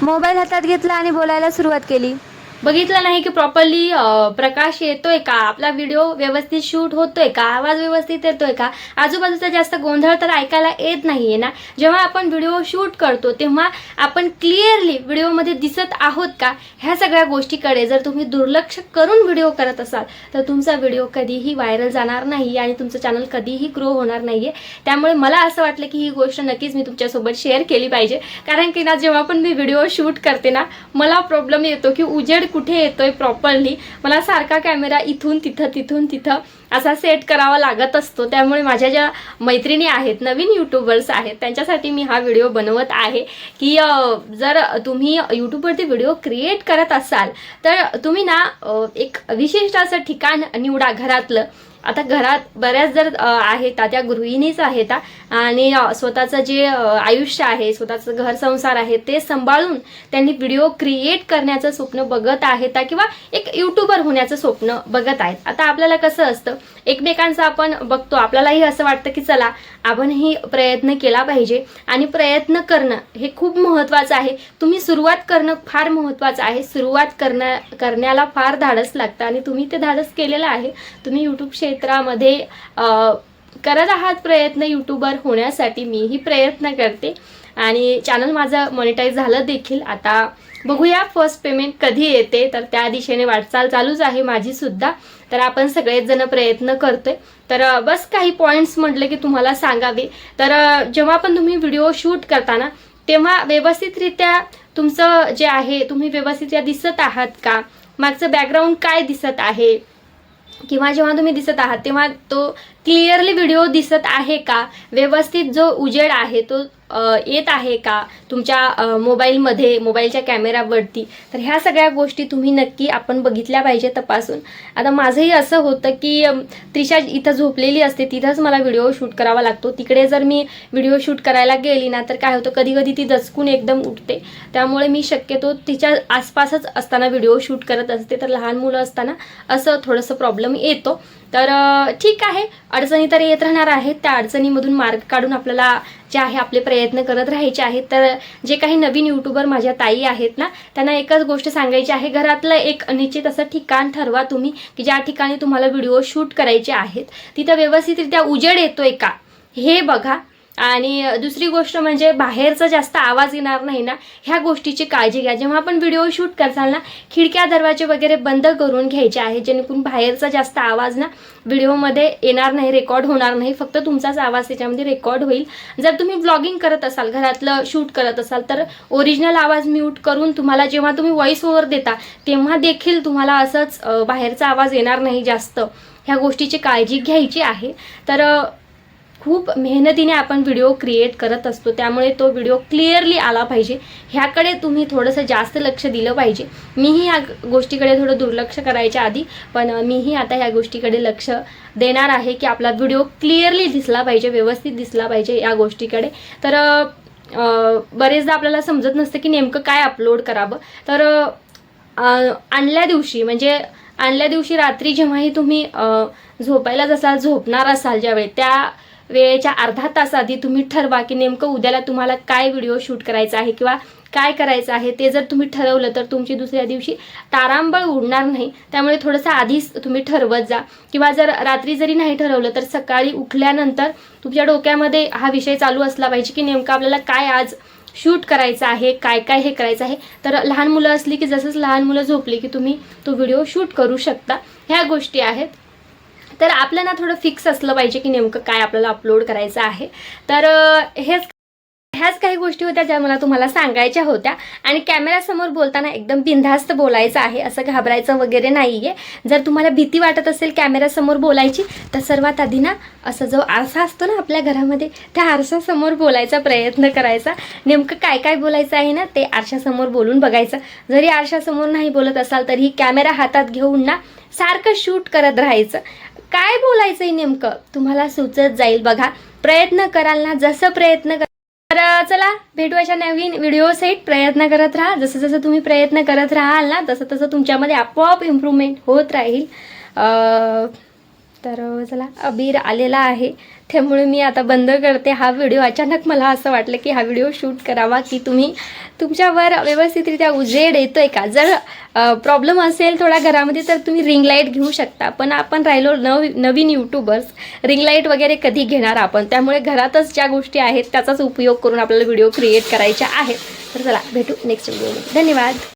Mobile हातात घेतला आणि बोलायला सुरुवात केली. बघितलं नाही की प्रॉपरली प्रकाश येतोय का, आपला व्हिडिओ व्यवस्थित शूट होतोय का, आवाज व्यवस्थित येतोय का, आजूबाजूचा जास्त गोंधळ तर ऐकायला येत नाहीये ना. जेव्हा आपण व्हिडिओ शूट करतो तेव्हा आपण क्लिअरली व्हिडिओमध्ये दिसत आहोत का, ह्या सगळ्या गोष्टीकडे जर तुम्ही दुर्लक्ष करून व्हिडिओ करत असाल तर तुमचा व्हिडिओ कधीही व्हायरल जाणार नाही आणि तुमचं चॅनल कधीही ग्रो होणार नाहीये. त्यामुळे मला असं वाटलं की ही गोष्ट नक्कीच मी तुमच्यासोबत शेअर केली पाहिजे. कारण की ना जेव्हा पण मी व्हिडिओ शूट करते ना, मला प्रॉब्लेम येतो की उजेड कुठे येतोय प्रॉपरली. मला सारखा कॅमेरा इथून तिथं असा सेट करावा लागत असतो. त्यामुळे माझ्या ज्या मैत्रिणी आहेत, नवीन यूट्यूबर्स आहेत, त्यांच्यासाठी मी हा व्हिडिओ बनवत आहे की जर तुम्ही यूट्यूबवरती व्हिडिओ क्रिएट करत असाल तर तुम्ही ना एक विशिष्ट असं ठिकाण निवडा घरातलं. आता घरात बऱ्याच जर आहेत त्या गृहिणीच आहेत आणि स्वतःचं जे आयुष्य आहे, स्वतःचं घर संसार आहे ते सांभाळून त्यांनी व्हिडिओ क्रिएट करण्याचं स्वप्न बघत आहेत किंवा एक यूट्यूबर होण्याचं स्वप्न बघत आहेत. आता आपल्याला कसं असतं, एकमेकांचं आपण बघतो, आपल्यालाही असं वाटतं की चला आपणही प्रयत्न केला पाहिजे आणि प्रयत्न करणं हे खूप महत्त्वाचं आहे. तुम्ही सुरुवात करणं फार महत्त्वाचं आहे. सुरुवात करण्याला फार धाडस लागतं आणि तुम्ही ते धाडस केलेलं आहे. तुम्ही यूट्यूब क्षेत्रामध्ये करत आहात प्रयत्न यूट्यूबर होण्यासाठी. मीही प्रयत्न करते आणि चॅनल माझं मॉनिटाईज झालं देखील. आता बघूया फर्स्ट पेमेंट कधी येते, तर त्या दिशेने वाटचाल चालूच आहे माझी सुद्धा. तर आपण सगळेच जण प्रयत्न करतोय. तर बस काही पॉईंट्स म्हटले की तुम्हाला सांगावे. तर जेव्हा पण तुम्ही व्हिडिओ शूट करताना तेव्हा व्यवस्थितरित्या तुमचं जे आहे, तुम्ही व्यवस्थितरित्या दिसत आहात का, मागचं बॅकग्राऊंड काय दिसत आहे, किंवा जेव्हा तुम्ही दिसत आहात तेव्हा तो क्लिअरली व्हिडिओ दिसत आहे का, व्यवस्थित जो उजेड आहे तो येत आहे का तुमच्या मोबाईलमध्ये, मोबाईलच्या कॅमेरावरती. तर ह्या सगळ्या गोष्टी तुम्ही नक्की आपण बघितल्या पाहिजे तपासून. आता माझंही असं होतं की त्रिशा इथं झोपलेली असते, तिथंच मला व्हिडिओ शूट करावा लागतो. तिकडे जर मी व्हिडिओ शूट करायला गेली ना तर काय होतं, कधी कधी ती दचकून एकदम उठते. त्यामुळे मी शक्यतो तिच्या आसपासच असताना व्हिडिओ शूट करत असते. तर लहान मुलं असताना असं थोडंसं प्रॉब्लेम येतो. तर ठीक आहे, अडचणी तर येत राहणार आहेत. त्या अडचणीमधून मार्ग काढून आपल्याला जे आहे आपले प्रयत्न करत राहायचे आहेत. तर जे काही नवीन यूट्यूबर माझ्या ताई आहेत ना, त्यांना एकच गोष्ट सांगायची आहे, घरातलं एक निश्चित असं ठिकाण ठरवा तुम्ही की ज्या ठिकाणी तुम्हाला व्हिडिओ शूट करायचे आहेत तिथं व्यवस्थितरित्या उजेड येतोय का हे बघा. आणि दुसरी गोष्ट म्हणजे बाहेरचा जास्त आवाज येणार नाही ना, ह्या गोष्टीची काळजी घ्या. जेव्हा आपण व्हिडिओ शूट करताल ना, खिडक्या दरवाजे वगैरे बंद करून घ्यायचे आहे, जेणेकरून बाहेरचा जास्त आवाज ना व्हिडिओमध्ये येणार नाही, रेकॉर्ड होणार नाही. फक्त तुमचाच आवाज त्याच्यामध्ये रेकॉर्ड होईल. जर तुम्ही व्लॉगिंग करत असाल, घरातलं शूट करत असाल तर ओरिजिनल आवाज म्यूट करून तुम्हाला जेव्हा तुम्ही व्हॉइस ओव्हर देता तेव्हा देखील तुम्हाला असंच बाहेरचा आवाज येणार नाही जास्त. ह्या गोष्टीची काळजी घ्यायची आहे. तर खूप मेहनतीने आपण व्हिडिओ क्रिएट करत असतो, त्यामुळे तो व्हिडिओ क्लिअरली आला पाहिजे. ह्याकडे तुम्ही थोडंसं जास्त लक्ष दिलं पाहिजे. मीही ह्या गोष्टीकडे थोडं दुर्लक्ष करायच्या आधी, पण मीही आता ह्या गोष्टीकडे लक्ष देणार आहे की आपला व्हिडिओ क्लिअरली दिसला पाहिजे, व्यवस्थित दिसला पाहिजे या गोष्टीकडे. तर बरेचदा आपल्याला समजत नसतं की नेमकं काय अपलोड करावं. तर आणल्या दिवशी रात्री जेव्हाही तुम्ही झोपायला जसा झोपणार असाल ज्यावेळी, त्या वेळेच्या अर्धा तास आधी तुम्ही ठरवा की नेमकं उद्याला तुम्हाला काय व्हिडिओ शूट करायचा आहे किंवा काय करायचं आहे. ते जर तुम्ही ठरवलं तर तुमची दुसऱ्या दिवशी तारांबळ उडणार नाही. त्यामुळे थोडंसं आधीच तुम्ही ठरवत जा. किंवा जर रात्री जरी नाही ठरवलं तर सकाळी उठल्यानंतर तुमच्या डोक्यामध्ये हा विषय चालू असला पाहिजे की नेमकं आपल्याला काय आज शूट करायचं आहे, काय काय हे करायचं आहे. तर लहान मुलं असली की जसंच लहान मुलं झोपली की तुम्ही तो व्हिडिओ शूट करू शकता. ह्या गोष्टी आहेत. तर आपल्याला थोडं फिक्स असलं पाहिजे की नेमकं काय आपल्याला अपलोड करायचं आहे. तर ह्याच काही गोष्टी होत्या ज्या मला तुम्हाला सांगायच्या होत्या. आणि कॅमेरासमोर बोलताना एकदम बिनधास्त बोलायचं आहे, असं घाबरायचं वगैरे नाही आहे. जर तुम्हाला भीती वाटत असेल कॅमेरासमोर बोलायची तर सर्वात आधी ना असं जो आरसा असतो ना आपल्या घरामध्ये, त्या आरशासमोर बोलायचा प्रयत्न करायचा. नेमकं काय काय बोलायचं आहे ना ते आरशासमोर बोलून बघायचं. जरी आरशासमोर नाही बोलत असाल तरीही कॅमेरा हातात घेऊन ना सारखं शूट करत राहायचं. काय बोलायचं आहे नेमकं तुम्हाला सुचत जाईल बघा. प्रयत्न कराल ना, जसं प्रयत्न तर चला भेटू अशा नवीन व्हिडिओ सहित. प्रयत्न करत राहा. जसं जसं तुम्ही प्रयत्न करत राहाल ना तसं तसं तुमच्यामध्ये आपोआप इम्प्रूव्हमेंट होत राहील. तर चला अबीर आलेला आहे, त्यामुळे मी आता बंद करते हा व्हिडिओ. अचानक मला असं वाटलं की हा व्हिडिओ शूट करावा की तुम्ही तुमच्यावर व्यवस्थितरित्या उजेड येतोय का. जर प्रॉब्लेम असेल थोडा घरामध्ये तर तुम्ही रिंग लाईट घेऊ शकता, पण आपण राहिलो नवीन यूट्यूबर्स, रिंग लाईट वगैरे कधी घेणार आपण. त्यामुळे घरातच ज्या गोष्टी आहेत त्याचाच उपयोग करून आपल्याला व्हिडिओ क्रिएट करायच्या आहेत. तर चला भेटू नेक्स्ट व्हिडिओमध्ये. धन्यवाद.